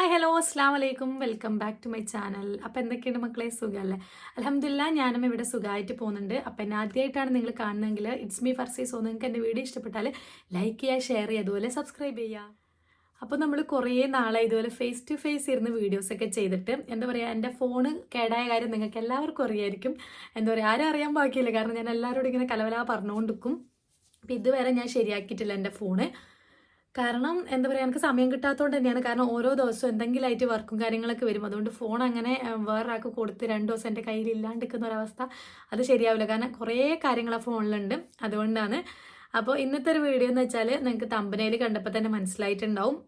Hi hello അസ്സാം വലൈക്കും welcome back to my channel. അപ്പോൾ എന്തൊക്കെയുണ്ട് മക്കളെ, സുഖമല്ലേ? അൽഹംദുലില്ലാ ഞാനും ഇവിടെ സുഖമായിട്ട് പോകുന്നുണ്ട്. അപ്പോൾ എന്നെ ആദ്യമായിട്ടാണ് നിങ്ങൾ കാണുന്നതെങ്കിൽ ഇറ്റ്സ് മീ ഫർസീസോ. നിങ്ങൾക്ക് എൻ്റെ വീഡിയോ ഇഷ്ടപ്പെട്ടാൽ ലൈക്ക് ചെയ്യുക, ഷെയർ ചെയ്യുക, അതുപോലെ സബ്സ്ക്രൈബ് ചെയ്യുക. അപ്പോൾ നമ്മൾ കുറേ നാളായി ഇതുപോലെ ഫേസ് ടു ഫേസ് ഇരുന്ന് വീഡിയോസൊക്കെ ചെയ്തിട്ട് എന്താ പറയുക, എൻ്റെ ഫോണ് കേടായ കാര്യം നിങ്ങൾക്ക് എല്ലാവർക്കും അറിയായിരിക്കും. എന്താ പറയുക, ആരും അറിയാൻ ബാക്കിയില്ല, കാരണം ഞാൻ എല്ലാവരോടും ഇങ്ങനെ കലവല പറഞ്ഞുകൊണ്ടിരിക്കും. അപ്പോൾ ഇതുവരെ ഞാൻ ശരിയാക്കിയിട്ടില്ല എൻ്റെ ഫോണ്. കാരണം എന്താ പറയുക, എനിക്ക് സമയം കിട്ടാത്തതുകൊണ്ട് തന്നെയാണ്. കാരണം ഓരോ ദിവസവും എന്തെങ്കിലുമായിട്ട് വർക്കും കാര്യങ്ങളൊക്കെ വരും. അതുകൊണ്ട് ഫോൺ അങ്ങനെ വേറൊരാൾക്ക് കൊടുത്ത് 2 ദിവസം എൻ്റെ കയ്യിൽ ഇല്ലാണ്ടിരിക്കുന്ന ഒരവസ്ഥ അത് ശരിയാവില്ല. കാരണം കുറേ കാര്യങ്ങൾ ആ ഫോണിലുണ്ട്, അതുകൊണ്ടാണ്. അപ്പോൾ ഇന്നത്തെ ഒരു വീഡിയോ എന്ന് വെച്ചാൽ നിങ്ങൾക്ക് തമ്പനയിൽ കണ്ടപ്പോൾ തന്നെ മനസ്സിലായിട്ടുണ്ടാവും.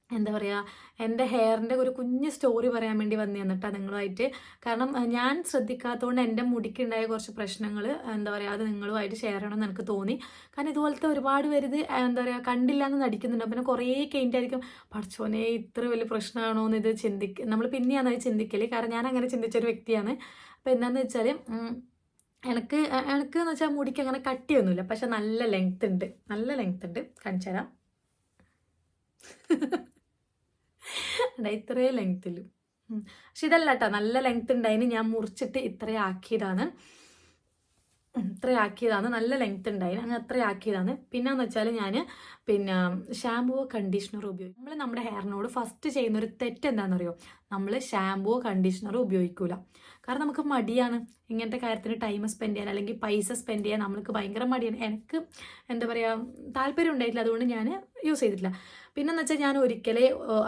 എന്താ പറയുക, എൻ്റെ ഹെയറിൻ്റെ ഒരു കുഞ്ഞ് സ്റ്റോറി പറയാൻ വേണ്ടി വന്നു തന്നിട്ടാണ് നിങ്ങളുമായിട്ട്. കാരണം ഞാൻ ശ്രദ്ധിക്കാത്തതുകൊണ്ട് എൻ്റെ മുടിക്കുണ്ടായ കുറച്ച് പ്രശ്നങ്ങൾ എന്താ പറയുക, അത് നിങ്ങളുമായിട്ട് ഷെയർ ചെയ്യണമെന്ന് എനിക്ക് തോന്നി. കാരണം ഇതുപോലത്തെ ഒരുപാട് പേര് ഇത് എന്താ പറയുക കണ്ടില്ല എന്ന് നടിക്കുന്നുണ്ട്. പിന്നെ കുറേ കഴിഞ്ഞിട്ടായിരിക്കും പഠിച്ചോനെ ഇത്ര വലിയ പ്രശ്നമാണോ എന്ന് ഇത് നമ്മൾ പിന്നെയാണ് അത് ചിന്തിക്കല്. കാരണം ഞാൻ അങ്ങനെ ചിന്തിച്ചൊരു വ്യക്തിയാണ്. അപ്പോൾ എന്താണെന്ന് വെച്ചാൽ എന്ന് വെച്ചാൽ മുടിക്ക് അങ്ങനെ കട്ടിയൊന്നുമില്ല, പക്ഷെ നല്ല ലെങ്ത് ഉണ്ട്, കാണിച്ചു തരാം. ഇത്രയും ലെങ്ത്തിലും പക്ഷെ ഇതല്ല കേട്ടോ, നല്ല ലെങ്ത് ഉണ്ടായിന്. ഞാൻ മുറിച്ചിട്ട് ഇത്രയാക്കിയതാണ്, നല്ല ലെങ്ത് ഉണ്ടായിന്, അങ്ങനെ അത്രയാക്കിയതാണ്. പിന്നെന്ന് വെച്ചാൽ ഞാൻ ഷാമ്പുവോ കണ്ടീഷണറോ ഉപയോഗിക്കും. നമ്മുടെ ഹെയറിനോട് ഫസ്റ്റ് ചെയ്യുന്നൊരു തെറ്റ് എന്താണെന്നറിയോ, നമ്മൾ ഷാമ്പുവോ കണ്ടീഷണറോ ഉപയോഗിക്കൂല. കാരണം നമുക്ക് മടിയാണ് ഇങ്ങനത്തെ കാര്യത്തിന് ടൈം സ്പെൻഡ് ചെയ്യാൻ, അല്ലെങ്കിൽ പൈസ സ്പെൻഡ് ചെയ്യാൻ നമ്മൾക്ക് ഭയങ്കര മടിയാണ്. എനിക്ക് എന്താ പറയുക താല്പര്യം ഉണ്ടായിട്ടില്ല, അതുകൊണ്ട് ഞാൻ യൂസ് ചെയ്തിട്ടില്ല. പിന്നെന്ന് വെച്ചാൽ ഞാൻ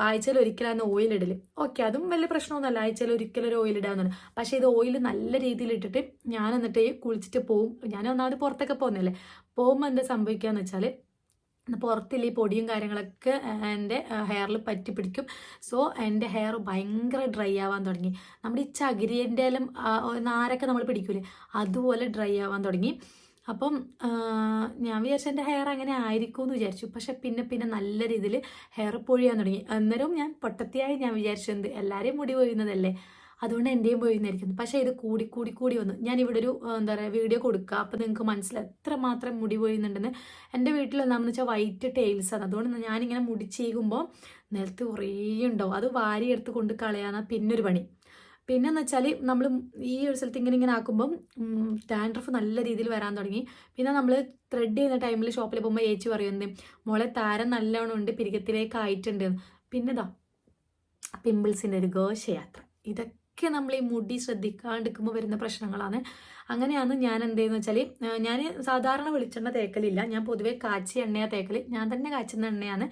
ആഴ്ചയിൽ ഒരിക്കലാണ് ഓയിൽ ഇടല്. ഓക്കെ, അതും വലിയ പ്രശ്നമൊന്നുമല്ല, ആഴ്ചയിൽ ഒരിക്കലൊരു ഓയിൽ ഇടാമെന്നാണ്. പക്ഷേ ഇത് ഓയിൽ നല്ല രീതിയിൽ ഇട്ടിട്ട് ഞാൻ എന്നിട്ട് കുളിച്ചിട്ട് പോവും. ഞാൻ ഒന്നാമത് പുറത്തൊക്കെ പോകുന്നില്ലേ, പോകുമ്പോൾ എന്താ സംഭവിക്കുക എന്ന് വെച്ചാൽ പുറത്തില്ല ഈ പൊടിയും കാര്യങ്ങളൊക്കെ എൻ്റെ ഹെയറിൽ പറ്റി പിടിക്കും. സോ എൻ്റെ ഹെയർ ഭയങ്കര ഡ്രൈ ആവാൻ തുടങ്ങി. നമ്മുടെ ഈ ചകിരിൻ്റെ എല്ലാം നാരൊക്കെ നമ്മൾ പിടിക്കൂലേ, അതുപോലെ ഡ്രൈ ആവാൻ തുടങ്ങി. അപ്പം ഞാൻ വിചാരിച്ചു എൻ്റെ ഹെയർ അങ്ങനെ ആയിരിക്കും എന്ന് വിചാരിച്ചു. പക്ഷെ പിന്നെ നല്ല രീതിയിൽ ഹെയർ പൊഴിയാൻ തുടങ്ങി. അന്നേരവും ഞാൻ പൊട്ടത്തിയായി ഞാൻ വിചാരിച്ചത് എല്ലാവരെയും മുടി പൊഴിയുന്നതല്ലേ, അതുകൊണ്ട് എൻ്റെയും പോയിരുന്നായിരിക്കുന്നു. പക്ഷേ ഇത് കൂടി വന്നു. ഞാൻ ഇവിടെ ഒരു എന്താ പറയുക വീഡിയോ കൊടുക്കുക, അപ്പോൾ നിങ്ങൾക്ക് മനസ്സിലായി എത്രമാത്രം മുടി പൊഴിയുന്നുണ്ടെന്ന്. എൻ്റെ വീട്ടിൽ എന്താണെന്ന് വെച്ചാൽ വൈറ്റ് ടെയിൽസാണ്, അതുകൊണ്ട് ഞാനിങ്ങനെ മുടി ചെയ്യുമ്പോൾ നിലത്ത് കുറേ ഉണ്ടാവും. അത് വാരിയെടുത്ത് കൊണ്ട് കളയാന്ന പിന്നൊരു പണി. പിന്നെന്ന് വെച്ചാൽ നമ്മൾ ഈ ഒരു സ്ഥലത്ത് ഇങ്ങനെ ആക്കുമ്പം ഡാൻഡ്രഫ് നല്ല രീതിയിൽ വരാൻ തുടങ്ങി. പിന്നെ നമ്മൾ ത്രെഡ് ചെയ്യുന്ന ടൈമിൽ ഷോപ്പിൽ പോകുമ്പോൾ ഏച്ചി പറയുന്നത് മോളെ താരം നല്ലോണം ഉണ്ട്, പിരികത്തിലേക്ക് ആയിട്ടുണ്ട്. പിന്നെ പിമ്പിൾസിൻ്റെ ഒരു ഘോഷയാത്ര. ഇതൊക്കെ നമ്മൾ ഈ മുടി ശ്രദ്ധിക്കാണ്ടിരിക്കുമ്പോൾ വരുന്ന പ്രശ്നങ്ങളാണ്. അങ്ങനെയാണ് ഞാൻ എന്ത് ചെയ്യുന്നത് വെച്ചാൽ, ഞാൻ സാധാരണ വെളിച്ചെണ്ണ തേക്കലില്ല, ഞാൻ പൊതുവെ കാച്ചിയ എണ്ണയാണ് തേക്കൽ. ഞാൻ തന്നെ കാച്ചുന്ന എണ്ണയാണ്.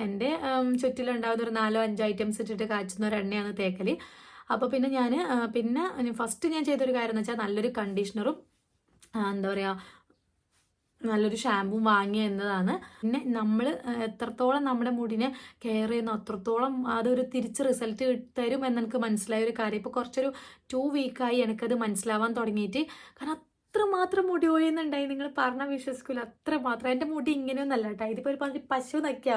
എൻ്റെ ചുറ്റിലുണ്ടാകുന്ന ഒരു 4-5 ഐറ്റംസ് ഇട്ടിട്ട് കാച്ചുന്ന ഒരു എണ്ണയാണ് തേക്കൽ. അപ്പോൾ പിന്നെ ഫസ്റ്റ് ഞാൻ ചെയ്തൊരു കാര്യം എന്ന് വെച്ചാൽ നല്ലൊരു കണ്ടീഷണറും എന്താ പറയുക നല്ലൊരു ഷാമ്പുവും വാങ്ങിയ എന്നതാണ്. പിന്നെ നമ്മൾ എത്രത്തോളം നമ്മുടെ മുടിനെ കെയർ ചെയ്യുന്നു അത്രത്തോളം അതൊരു തിരിച്ച് റിസൾട്ട് തരും എന്നെനിക്ക് മനസ്സിലായ ഒരു കാര്യം. ഇപ്പോൾ കുറച്ചൊരു 2 വീക്കായി എനിക്കത് മനസ്സിലാവാൻ തുടങ്ങിയിട്ട്. കാരണം അത്രമാത്രം മുടി ഒഴിയുന്നുണ്ടായി, നിങ്ങൾ പറഞ്ഞാൽ വിശ്വസിക്കില്ല, അത്രമാത്രം. എൻ്റെ മുടി ഇങ്ങനെയൊന്നല്ല കേട്ടോ, ഇതിപ്പോൾ ഒരു പശു നക്കിയ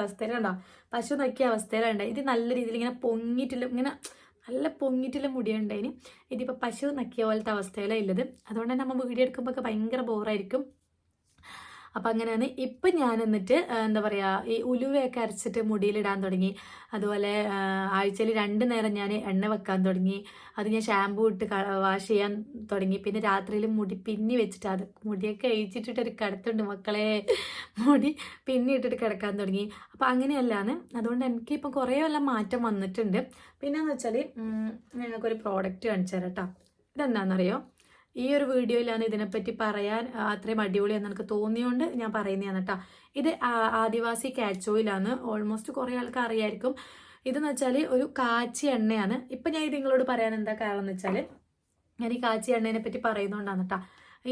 അവസ്ഥയിലുണ്ടായി. ഇത് നല്ല രീതിയിൽ ഇങ്ങനെ പൊങ്ങിയിട്ടില്ല, ഇങ്ങനെ നല്ല പൊങ്ങിയിട്ടുള്ള മുടിയുണ്ടായിന്. ഇതിപ്പോൾ പശു നക്കിയ പോലത്തെ അവസ്ഥയിലാണ് ഉള്ളത്. അതുകൊണ്ട് തന്നെ നമ്മൾ വീഡിയോ എടുക്കുമ്പോൾ ഒക്കെ ഭയങ്കര ബോറായിരിക്കും. അപ്പം അങ്ങനെയാണ്. ഇപ്പം ഞാൻ എന്നിട്ട് എന്താ പറയുക ഈ ഉലുവയൊക്കെ അരച്ചിട്ട് മുടിയിലിടാൻ തുടങ്ങി. അതുപോലെ ആഴ്ചയിൽ 2 നേരം ഞാൻ എണ്ണ വെക്കാൻ തുടങ്ങി. അത് ഞാൻ ഷാമ്പൂ ഇട്ട് വാഷ് ചെയ്യാൻ തുടങ്ങി. പിന്നെ രാത്രിയിൽ മുടി പിന്നി വെച്ചിട്ട് അത് മുടിയൊക്കെ അഴിച്ചിട്ടിട്ടൊരു കിടത്തുണ്ട് മക്കളെ, മുടി പിന്നി ഇട്ടിട്ട് കിടക്കാൻ തുടങ്ങി. അപ്പം അങ്ങനെയല്ലാന്ന്. അതുകൊണ്ട് എനിക്കിപ്പം കുറേ എല്ലാം മാറ്റം വന്നിട്ടുണ്ട്. പിന്നെയെന്ന് വെച്ചാൽ ഞങ്ങൾക്കൊരു പ്രോഡക്റ്റ് കാണിച്ചു തരാം കേട്ടോ. ഇതെന്താണെന്നറിയോ, ഈ ഒരു വീഡിയോയിലാണ് ഇതിനെപ്പറ്റി പറയാൻ അത്രയും അടിപൊളിയാണെന്ന് എനിക്ക് തോന്നിയോണ്ട് ഞാൻ പറയുന്നതാണ് കേട്ടോ. ഇത് ആദിവാസി കാച്ച് ഓയിലാണ്. ഓൾമോസ്റ്റ് കുറേ ആൾക്ക് അറിയായിരിക്കും. ഇതെന്ന് വെച്ചാൽ ഒരു കാച്ചിയ എണ്ണയാണ്. ഇപ്പം ഞാൻ ഇത് നിങ്ങളോട് പറയാൻ എന്താ കാരണം എന്ന് വെച്ചാൽ, ഞാൻ ഈ കാച്ചിയ എണ്ണേനെ പറ്റി പറയുന്നതുകൊണ്ടാണ് കേട്ടോ.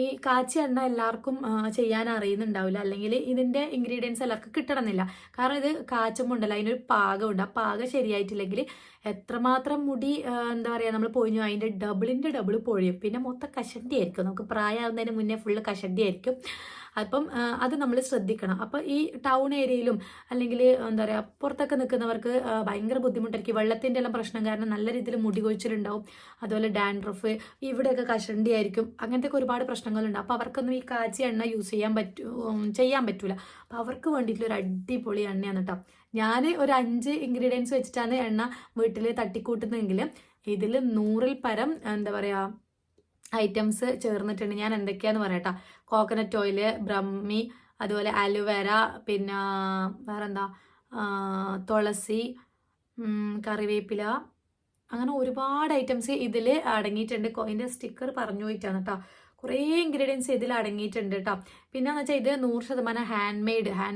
ഈ കാച്ചിയ എണ്ണ എല്ലാവർക്കും ചെയ്യാൻ അറിയുന്നുണ്ടാവില്ല, അല്ലെങ്കിൽ ഇതിൻ്റെ ഇൻഗ്രീഡിയൻസ് എല്ലാവർക്കും കിട്ടണമെന്നില്ല. കാരണം ഇത് കാച്ചുമ്പോൾ ഉണ്ടല്ലോ അതിനൊരു പാകമുണ്ട്. ആ പാകം ശരിയായിട്ടില്ലെങ്കിൽ എത്രമാത്രം മുടി എന്താ പറയുക നമ്മൾ പൊഴിഞ്ഞു അതിൻ്റെ ഡബിൾ പൊഴിയും. പിന്നെ മൊത്തം കഷണ്ടി ആയിരിക്കും, നമുക്ക് പ്രായമാകുന്നതിന് മുന്നേ ഫുള്ള് കഷണ്ടി ആയിരിക്കും. അപ്പം അത് നമ്മൾ ശ്രദ്ധിക്കണം. അപ്പോൾ ഈ ടൗൺ ഏരിയയിലും അല്ലെങ്കിൽ എന്താ പറയുക പുറത്തൊക്കെ നിൽക്കുന്നവർക്ക് ഭയങ്കര ബുദ്ധിമുട്ടായിരിക്കും. വെള്ളത്തിൻ്റെ എല്ലാം പ്രശ്നം കാരണം നല്ല രീതിയിൽ മുടി കൊഴിച്ചിലുണ്ടാവും. അതുപോലെ ഡാൻഡ്രഫ്, ഇവിടെയൊക്കെ കഷണ്ടി ആയിരിക്കും. അങ്ങനത്തെ ഒരുപാട് പ്രശ്നങ്ങളുണ്ട്. അപ്പോൾ അവർക്കൊന്നും ഈ കാച്ചിയ എണ്ണ യൂസ് ചെയ്യാൻ പറ്റൂല. അപ്പോൾ അവർക്ക് വേണ്ടിയിട്ടുള്ളൊരു അടിപൊളി എണ്ണയാണ് കേട്ടോ. ഞാൻ ഒരു 5 ഇൻഗ്രീഡിയൻസ് വെച്ചിട്ടാണ് എണ്ണ വീട്ടിൽ തട്ടിക്കൂട്ടുന്നതെങ്കിൽ ഇതിൽ 100-ൽ പരം എന്താ പറയുക ഐറ്റംസ് ചേർന്നിട്ടുണ്ട്. ഞാൻ എന്തൊക്കെയാന്ന് പറയാട്ടോ. കോക്കനട്ട് ഓയിൽ, ബ്രഹ്മി, അതുപോലെ അലോവേര, പിന്നെ വേറെന്താ തുളസി, കറിവേപ്പില, അങ്ങനെ ഒരുപാട് ഐറ്റംസ് ഇതിൽ അടങ്ങിയിട്ടുണ്ട്. ഇതിൻ്റെ സ്റ്റിക്കർ പറഞ്ഞു പോയിട്ടാണ് കേട്ടോ. കുറേ ഇൻഗ്രീഡിയൻസ് ഇതിൽ അടങ്ങിയിട്ടുണ്ട് കേട്ടോ. പിന്നെയെന്ന് വെച്ചാൽ ഇത് 100% ഹാൻഡ്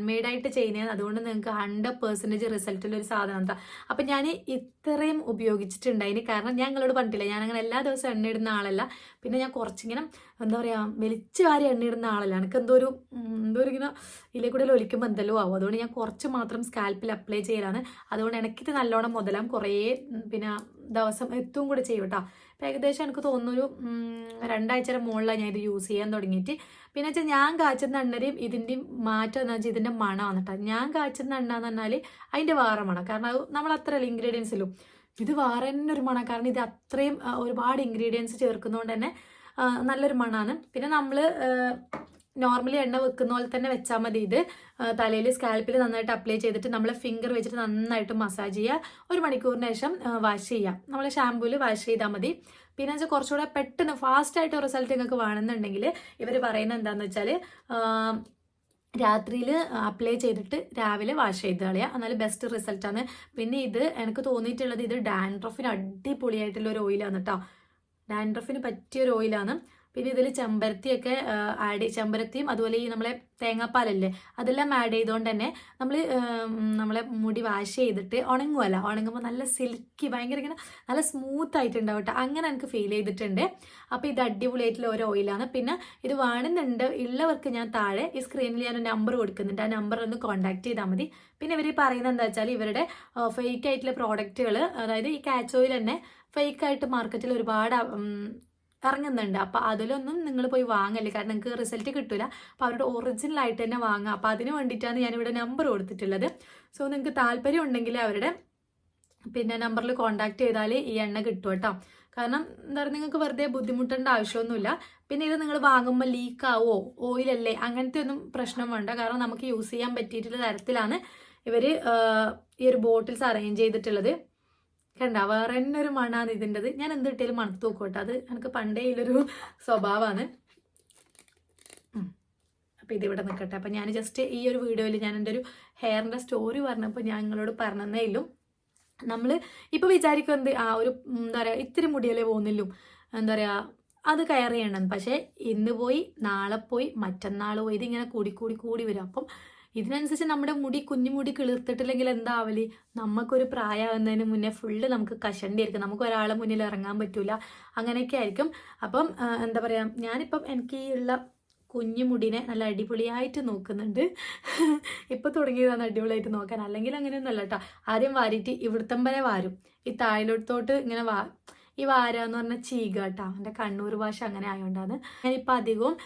മെയ്ഡായിട്ട് ചെയ്യുന്നതാണ്. അതുകൊണ്ട് നിങ്ങൾക്ക് 100% റിസൾട്ടുള്ളൊരു സാധനം കേട്ടോ. അപ്പം ഞാൻ ഇത്രയും ഉപയോഗിച്ചിട്ടുണ്ടായിന്. കാരണം ഞാൻ നിങ്ങളോട് പറഞ്ഞിട്ടില്ല, ഞാനങ്ങനെ എല്ലാ ദിവസവും എണ്ണ ഇടുന്ന ആളല്ല. പിന്നെ ഞാൻ കുറച്ചിങ്ങനെ എന്താ പറയുക വലിച്ചു വാരി എണ്ണ ഇടുന്ന ആളല്ല. എനിക്ക് എന്തോ ഒരു ഇങ്ങനെ ഇതിലെ കൂടെ ഒലിക്കുമ്പോൾ എന്തെല്ലോ ആവും. അതുകൊണ്ട് ഞാൻ കുറച്ച് മാത്രം സ്കാൽപ്പിൽ അപ്ലൈ ചെയ്യലാണ്. അതുകൊണ്ട് എനിക്കിത് നല്ലോണം മുതലാം. കുറേ പിന്നെ ദിവസം എത്തും കൂടെ ചെയ്യും കേട്ടോ. അപ്പം ഏകദേശം എനിക്ക് തോന്നുന്നൊരു 2 ആഴ്ചയുടെ മുകളിലാണ് ഞാൻ ഇത് യൂസ് ചെയ്യാൻ തുടങ്ങിയിട്ട്. പിന്നെ വെച്ചാൽ ഞാൻ കാച്ചുന്ന എണ്ണയും ഇതിൻ്റെയും മാറ്റം എന്ന് വെച്ചാൽ ഇതിൻ്റെ മണമാണ് കേട്ടോ. ഞാൻ കാച്ചുന്ന എണ്ണ എന്ന് പറഞ്ഞാൽ അതിൻ്റെ വേറെ മണം. കാരണം അത് നമ്മൾ അത്രയല്ല ഇൻഗ്രീഡിയൻസിലും ഇത് വേറെ തന്നെ ഒരു മണം. കാരണം ഇത് അത്രയും ഒരുപാട് ഇൻഗ്രീഡിയൻസ് ചേർക്കുന്നതുകൊണ്ട് തന്നെ നല്ലൊരു മണമാണ്. പിന്നെ നമ്മൾ നോർമലി എണ്ണ വെക്കുന്ന പോലെ തന്നെ വെച്ചാൽ മതി. ഇത് തലയിൽ സ്കാൽപ്പിൽ നന്നായിട്ട് അപ്ലൈ ചെയ്തിട്ട് നമ്മൾ ഫിംഗർ വെച്ചിട്ട് നന്നായിട്ട് മസാജ് ചെയ്യുക. 1 മണിക്കൂറിന് ശേഷം വാഷ് ചെയ്യുക. നമ്മൾ ഷാമ്പൂവിൽ വാഷ് ചെയ്താൽ മതി. പിന്നെ വെച്ചാൽ കുറച്ചുകൂടെ പെട്ടെന്ന് ഫാസ്റ്റായിട്ട് റിസൾട്ട് നിങ്ങൾക്ക് വേണമെന്നുണ്ടെങ്കിൽ ഇവർ പറയുന്നത് എന്താണെന്ന് വെച്ചാൽ രാത്രിയിൽ അപ്ലൈ ചെയ്തിട്ട് രാവിലെ വാഷ് ചെയ്ത് കളയുക. എന്നാലും ബെസ്റ്റ് റിസൾട്ടാണ്. പിന്നെ ഇത് എനിക്ക് തോന്നിയിട്ടുള്ളത് ഇത് ഡാൻഡ്രഫിന് അടിപൊളിയായിട്ടുള്ള ഒരു ഓയിലാണ് കേട്ടോ. ഡാൻഡ്രഫിന് പറ്റിയൊരു ഓയിലാണ്. പിന്നെ ഇതിൽ ചെമ്പരത്തിയൊക്കെ ചെമ്പരത്തിയും അതുപോലെ ഈ നമ്മളെ തേങ്ങാപ്പാലല്ലേ അതെല്ലാം ആഡ് ചെയ്തുകൊണ്ട് തന്നെ നമ്മളെ മുടി വാഷ് ചെയ്തിട്ട് ഉണങ്ങുമ്പോൾ നല്ല സിൽക്കി ഭയങ്കര ഇങ്ങനെ നല്ല സ്മൂത്ത് ആയിട്ടുണ്ടാവും കേട്ടോ. അങ്ങനെ എനിക്ക് ഫീൽ ചെയ്തിട്ടുണ്ട്. അപ്പോൾ ഇത് അടിപൊളിയായിട്ടുള്ള ഒരു ഓയിലാണ്. പിന്നെ ഇത് വേണമെന്നുണ്ട് ഉള്ളവർക്ക് ഞാൻ താഴെ ഈ സ്ക്രീനിൽ ഞാൻ നമ്പർ കൊടുക്കുന്നുണ്ട്. ആ നമ്പറിൽ ഒന്ന് കോൺടാക്ട് ചെയ്താൽ മതി. പിന്നെ ഇവർ പറയുന്നത് എന്താ വെച്ചാൽ ഇവരുടെ ഫേക്ക് ആയിട്ടുള്ള പ്രോഡക്റ്റുകൾ, അതായത് ഈ കാച്ച് ഓയിൽ തന്നെ ഫേക്കായിട്ട് മാർക്കറ്റിൽ ഒരുപാട് ഇറങ്ങുന്നുണ്ട്. അപ്പോൾ അതിലൊന്നും നിങ്ങൾ പോയി വാങ്ങല്ലേ. കാരണം നിങ്ങൾക്ക് റിസൾട്ട് കിട്ടില്ല. അപ്പോൾ അവരുടെ ഒറിജിനൽ ആയിട്ട് തന്നെ വാങ്ങുക. അപ്പോൾ അതിന് വേണ്ടിയിട്ടാണ് ഞാനിവിടെ നമ്പർ കൊടുത്തിട്ടുള്ളത്. സോ നിങ്ങൾക്ക് താല്പര്യം ഉണ്ടെങ്കിൽ അവരുടെ പിന്നെ നമ്പറിൽ കോൺടാക്ട് ചെയ്താൽ ഈ എണ്ണ കിട്ടും കേട്ടോ. കാരണം എന്താ പറയുക നിങ്ങൾക്ക് വെറുതെ ബുദ്ധിമുട്ടേണ്ട ആവശ്യമൊന്നുമില്ല. പിന്നെ ഇത് നിങ്ങൾ വാങ്ങുമ്പോൾ ലീക്കാവോ ഓയിലല്ലേ അങ്ങനത്തെ ഒന്നും പ്രശ്നം വേണ്ട. കാരണം നമുക്ക് യൂസ് ചെയ്യാൻ പറ്റിയിട്ടുള്ള തരത്തിലാണ് ഇവർ ഈ ഒരു ബോട്ടിൽസ് അറേഞ്ച് ചെയ്തിട്ടുള്ളത്. കണ്ട വേറെ തന്നെ ഒരു മണാണ് ഇതിൻ്റെത്. ഞാൻ എന്ത് കിട്ടിയാലും മണത്ത് നോക്കട്ടെ. അത് എനിക്ക് പണ്ടേ ഉള്ളൊരു സ്വഭാവമാണ്. അപ്പോൾ ഇതിവിടെ നിൽക്കട്ടെ. അപ്പം ഞാൻ ജസ്റ്റ് ഈ ഒരു വീഡിയോയിൽ ഞാൻ എൻ്റെ ഒരു ഹെയറിൻ്റെ സ്റ്റോറി പറഞ്ഞപ്പോൾ ഞാൻ നിങ്ങളോട് പറഞ്ഞതേ ഉള്ളൂ. നമ്മൾ ഇപ്പോൾ വിചാരിക്കുന്നത് ഒരു എന്താ പറയുക ഇത്തിരി മുടിയല്ലേ പോകുന്നില്ലു, എന്താ പറയുക അത് കെയർ ചെയ്യണം. പക്ഷേ ഇന്ന് പോയി നാളെ പോയി മറ്റന്നാൾ പോയി ഇതിങ്ങനെ കൂടി വരും. അപ്പം ഇതിനനുസരിച്ച് നമ്മുടെ കുഞ്ഞു മുടി കിളിർത്തിട്ടില്ലെങ്കിൽ എന്താവല്, നമുക്കൊരു പ്രായമാകുന്നതിന് മുന്നേ ഫുള്ള് നമുക്ക് കഷണ്ടി ആയിരിക്കും. നമുക്ക് ഒരാളെ മുന്നിൽ ഇറങ്ങാൻ പറ്റൂല. അങ്ങനെയൊക്കെ ആയിരിക്കും. അപ്പം എന്താ പറയുക ഞാനിപ്പം എനിക്ക് ഈ ഉള്ള കുഞ്ഞു മുടിനെ നല്ല അടിപൊളിയായിട്ട് നോക്കുന്നുണ്ട്. ഇപ്പം തുടങ്ങിയതാണ് അടിപൊളിയായിട്ട് നോക്കാൻ. അല്ലെങ്കിൽ അങ്ങനെയൊന്നുമല്ല കേട്ടോ. ആദ്യം വാരിയിട്ട് ഇവിടുത്തം വരെ വാരും. ഈ താഴോട്ട് ഇങ്ങനെ ഈ വാരാന്ന് പറഞ്ഞാൽ ചീക കേട്ടോ. എൻ്റെ കണ്ണൂർ ഭാഷ അങ്ങനെ ആയതുകൊണ്ടാണ്. ഞാനിപ്പോൾ അധികവും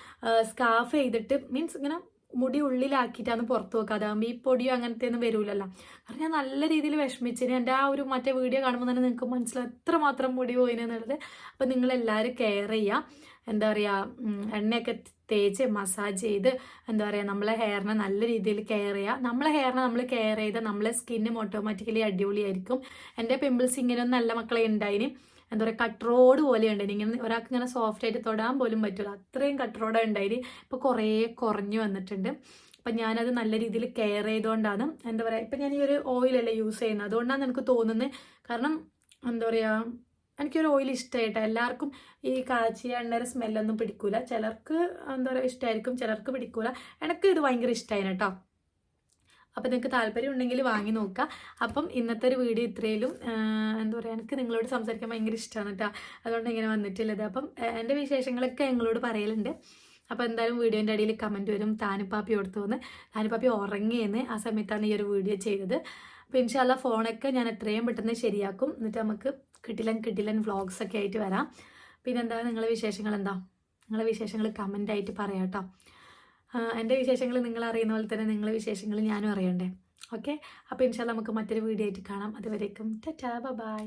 സ്കാർഫ് ചെയ്തിട്ട് മീൻസ് ഇങ്ങനെ മുടി ഉള്ളിലാക്കിയിട്ടാണ് പുറത്ത് വെക്കുക. അതാകുമ്പോൾ ഈ പൊടിയോ അങ്ങനത്തെ ഒന്നും വരൂലല്ലോ. കാരണം ഞാൻ നല്ല രീതിയിൽ വിഷമിച്ചിന്. എൻ്റെ ആ ഒരു മറ്റേ വീഡിയോ കാണുമ്പോൾ തന്നെ നിങ്ങൾക്ക് മനസ്സിലാവും എത്രമാത്രം മുടി പോയിനെന്നുള്ളത്. അപ്പം നിങ്ങളെല്ലാവരും കെയർ ചെയ്യുക. എന്താ പറയുക എണ്ണയൊക്കെ തേച്ച് മസാജ് ചെയ്ത് എന്താ പറയുക നമ്മളെ ഹെയറിനെ നല്ല രീതിയിൽ കെയർ ചെയ്യുക. നമ്മളെ ഹെയറിനെ നമ്മൾ കെയർ ചെയ്താൽ നമ്മളെ സ്കിന്നും ഓട്ടോമാറ്റിക്കലി അടിപൊളിയായിരിക്കും. എൻ്റെ പിമ്പിൾസ് ഇങ്ങനെയൊന്നും നല്ല മക്കളെ ഉണ്ടായിന്. എന്താ പറയുക കട്ട്റോഡ് പോലെ ഉണ്ടായിന്. ഇങ്ങനെ ഒരാൾക്ക് ഇങ്ങനെ സോഫ്റ്റ് ആയിട്ട് തൊടാൻ പോലും പറ്റില്ല, അത്രയും കട്ട്റോഡ് ഉണ്ടായിന്. ഇപ്പോൾ കുറേ കുറഞ്ഞു വന്നിട്ടുണ്ട്. അപ്പം ഞാനത് നല്ല രീതിയിൽ കെയർ ചെയ്തുകൊണ്ടാണ് എന്താ പറയുക ഇപ്പം ഞാൻ ഈ ഒരു ഓയിലല്ലേ യൂസ് ചെയ്യുന്നത്. അതുകൊണ്ടാണ് എനിക്ക് തോന്നുന്നത്. കാരണം എന്താ പറയുക എനിക്കൊരു ഓയിൽ ഇഷ്ടമായിട്ടോ. എല്ലാവർക്കും ഈ കാച്ചിയ എണ്ണയുടെ സ്മെല്ലൊന്നും പിടിക്കൂല. ചിലർക്ക് എന്താ പറയുക ഇഷ്ടമായിരിക്കും, ചിലർക്ക് പിടിക്കൂല. എനിക്ക് ഇത് ഭയങ്കര ഇഷ്ടമായിരുന്നു കേട്ടോ. അപ്പം നിങ്ങൾക്ക് താല്പര്യം ഉണ്ടെങ്കിൽ വാങ്ങി നോക്കുക. അപ്പം ഇന്നത്തെ ഒരു വീഡിയോ ഇത്രയിലും എന്താ പറയുക എനിക്ക് നിങ്ങളോട് സംസാരിക്കാൻ ഭയങ്കര ഇഷ്ടമാണ് കേട്ടോ. അതുകൊണ്ട് ഇങ്ങനെ വന്നിട്ടുള്ളത്. അപ്പം എൻ്റെ വിശേഷങ്ങളൊക്കെ ഞങ്ങളോട് പറയലുണ്ട്. അപ്പോൾ എന്തായാലും വീഡിയോൻ്റെ അടിയിൽ കമൻറ്റ് വരും താനുപ്പാപ്പി കൊടുത്തുവന്ന്. താനുപ്പാപ്പി ഉറങ്ങിയെന്ന് ആ സമയത്താണ് ഈ ഒരു വീഡിയോ ചെയ്തത്. അപ്പോൾ ഇൻഷാല്ല ഫോണൊക്കെ ഞാൻ എത്രയും പെട്ടെന്ന് ശരിയാക്കും. എന്നിട്ട് നമുക്ക് കിടിലൻ വ്ളോഗ്സൊക്കെ ആയിട്ട് വരാം. പിന്നെന്താ നിങ്ങളെ വിശേഷങ്ങൾ എന്താ? നിങ്ങളെ വിശേഷങ്ങൾ കമൻ്റായിട്ട് പറയാം കേട്ടോ. എൻ്റെ വിശേഷങ്ങൾ നിങ്ങൾ അറിയുന്ന പോലെ തന്നെ നിങ്ങളെ വിശേഷങ്ങൾ ഞാനും അറിയണ്ടേ. ഓക്കെ, അപ്പോൾ ഇൻഷാല്ല നമുക്ക് മറ്റൊരു വീഡിയോ ആയിട്ട് കാണാം. അതുവരേക്കും ടാറ്റാ ബൈ.